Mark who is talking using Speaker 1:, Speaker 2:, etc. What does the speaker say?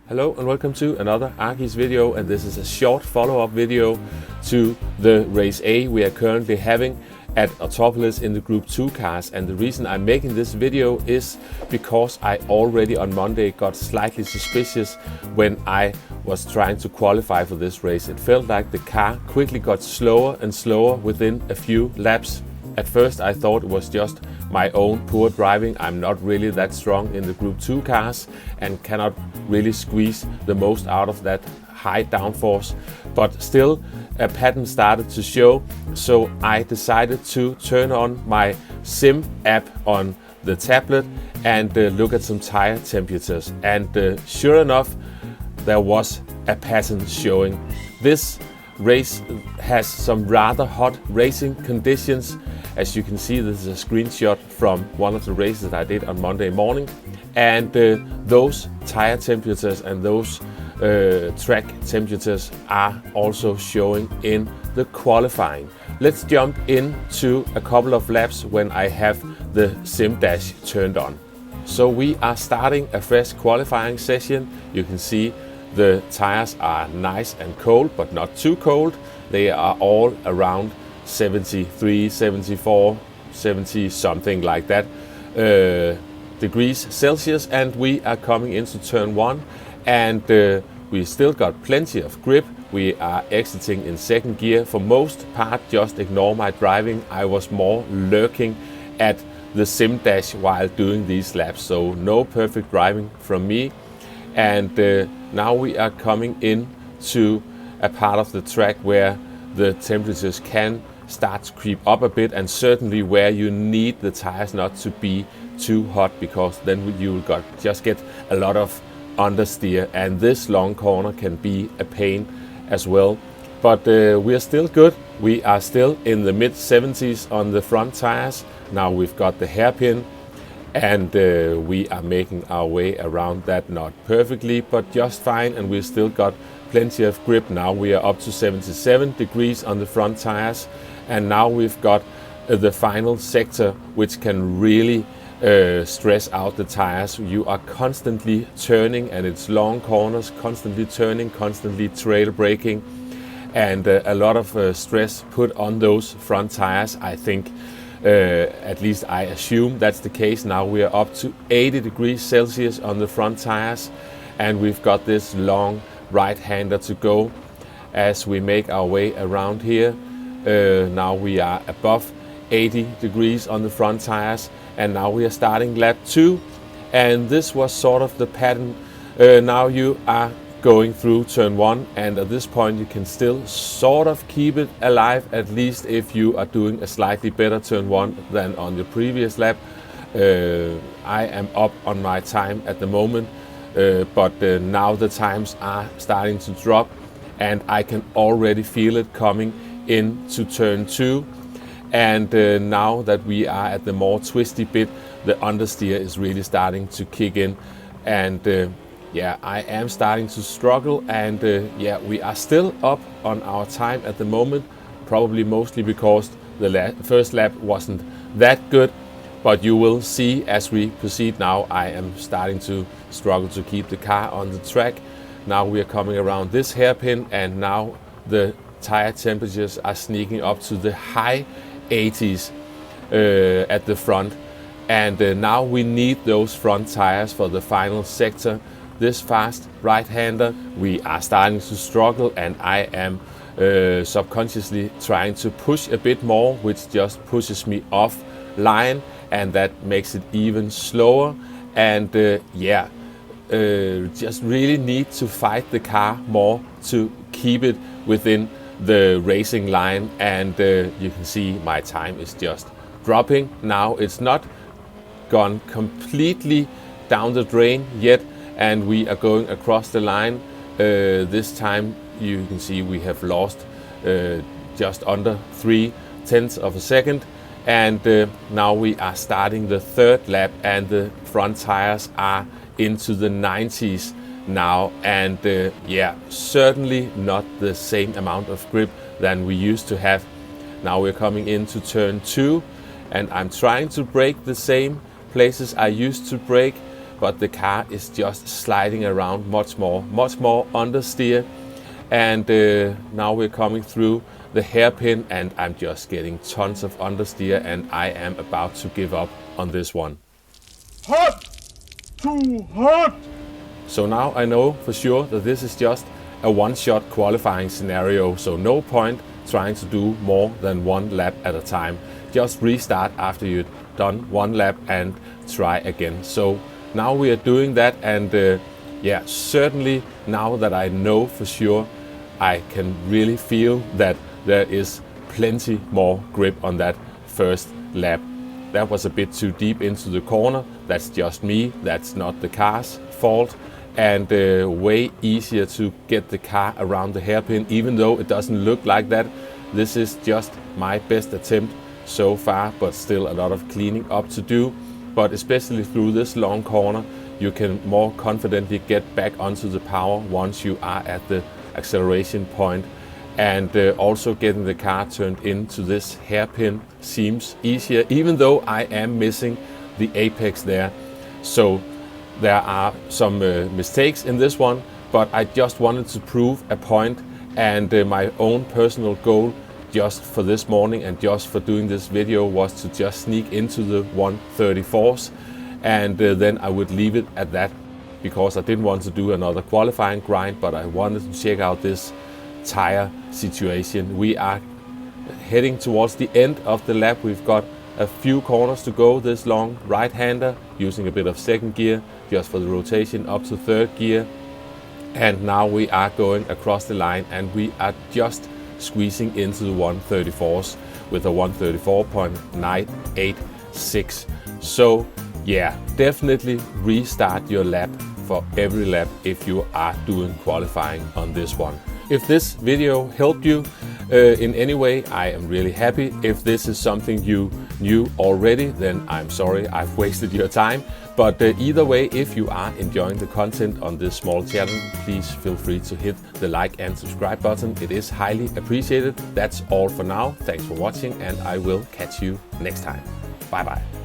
Speaker 1: Hello and welcome to another Argis video, and this is a short follow-up video to the Race A we are currently having at Autopolis in the Group 2 cars. And the reason I'm making this video is because I already on Monday got slightly suspicious when I was trying to qualify for this race. It felt like the car quickly got slower and slower within a few laps. At first I thought it was just my own poor driving. I'm not really that strong in the Group 2 cars and cannot really squeeze the most out of that high downforce. But still, a pattern started to show, so I decided to turn on my sim app on the tablet and look at some tire temperatures. And sure enough, there was a pattern showing. This race has some rather hot racing conditions. As you can see, this is a screenshot from one of the races that I did on Monday morning, and those tire temperatures and those track temperatures are also showing in the qualifying. Let's jump into a couple of laps when I have the sim dash turned on. So we are starting a fresh qualifying session. You can see the tires are nice and cold, but not too cold. They are all around 73, 74, 70, something like that degrees Celsius, and we are coming into turn 1, and we still got plenty of grip. We are exiting in second gear. For most part, just ignore my driving. I was more lurking at the sim dash while doing these laps, so no perfect driving from me. And now we are coming in to a part of the track where the temperatures can start to creep up a bit, and certainly where you need the tires not to be too hot, because then you will just get a lot of understeer, and this long corner can be a pain as well. But we are still good. We are still in the mid 70s on the front tires. Now we've got the hairpin, and we are making our way around that, not perfectly, but just fine, and we've still got plenty of grip. Now we are up to 77 degrees on the front tires, and now we've got the final sector, which can really stress out the tires. You are constantly turning, and it's long corners, constantly turning, constantly trail braking, and a lot of stress put on those front tires. I think at least I assume that's the case. Now we are up to 80 degrees Celsius on the front tires, and we've got this long right-hander to go as we make our way around here. Now we are above 80 degrees on the front tires, and now we are starting lap 2, and this was sort of the pattern. Now you are going through turn 1, and at this point you can still sort of keep it alive, at least if you are doing a slightly better turn 1 than on the previous lap. I am up on my time at the moment, but now the times are starting to drop, and I can already feel it coming into turn 2. And now that we are at the more twisty bit, the understeer is really starting to kick in, and yeah, I am starting to struggle, and yeah, we are still up on our time at the moment, probably mostly because the first lap wasn't that good. But you will see as we proceed now, I am starting to struggle to keep the car on the track. Now we are coming around this hairpin, and now the tire temperatures are sneaking up to the high 80s at the front. And now we need those front tires for the final sector. This fast right-hander, we are starting to struggle, and I am subconsciously trying to push a bit more, which just pushes me off line, and that makes it even slower. And yeah, just really need to fight the car more to keep it within the racing line. And you can see my time is just dropping. Now it's not gone completely down the drain yet, and we are going across the line. This time you can see we have lost just under 0.3 of a second, and now we are starting the third lap, and the front tires are into the 90s now, and yeah, certainly not the same amount of grip than we used to have. Now we're coming into turn 2, and I'm trying to brake the same places I used to brake, but the car is just sliding around much more understeer. And now we're coming through the hairpin and I'm just getting tons of understeer and I am about to give up on this one.
Speaker 2: Hot! Too hot!
Speaker 1: So now I know for sure that this is just a one-shot qualifying scenario, so no point trying to do more than one lap at a time. Just restart after you've done one lap and try again. So now we are doing that, and yeah, certainly now that I know for sure, I can really feel that there is plenty more grip on that first lap. That was a bit too deep into the corner. That's just me, that's not the car's fault. And way easier to get the car around the hairpin, even though it doesn't look like that. This is just my best attempt so far, but still a lot of cleaning up to do. But especially through this long corner, you can more confidently get back onto the power once you are at the acceleration point. And also getting the car turned into this hairpin seems easier, even though I am missing the apex there. So there are some mistakes in this one, but I just wanted to prove a point, and my own personal goal just for this morning and just for doing this video was to just sneak into the 134s, and then I would leave it at that, because I didn't want to do another qualifying grind, but I wanted to check out this tire situation. We are heading towards the end of the lap. We've got a few corners to go, this long right-hander, using a bit of second gear just for the rotation up to third gear. And now we are going across the line and we are just squeezing into the 134s with a 134.986. So yeah, definitely restart your lap for every lap if you are doing qualifying on this one. If this video helped you in any way, I am really happy. If this is something you knew already, then I'm sorry I've wasted your time. But either way, if you are enjoying the content on this small channel, please feel free to hit the like and subscribe button. It is highly appreciated. That's all for now. Thanks for watching, and I will catch you next time. Bye bye.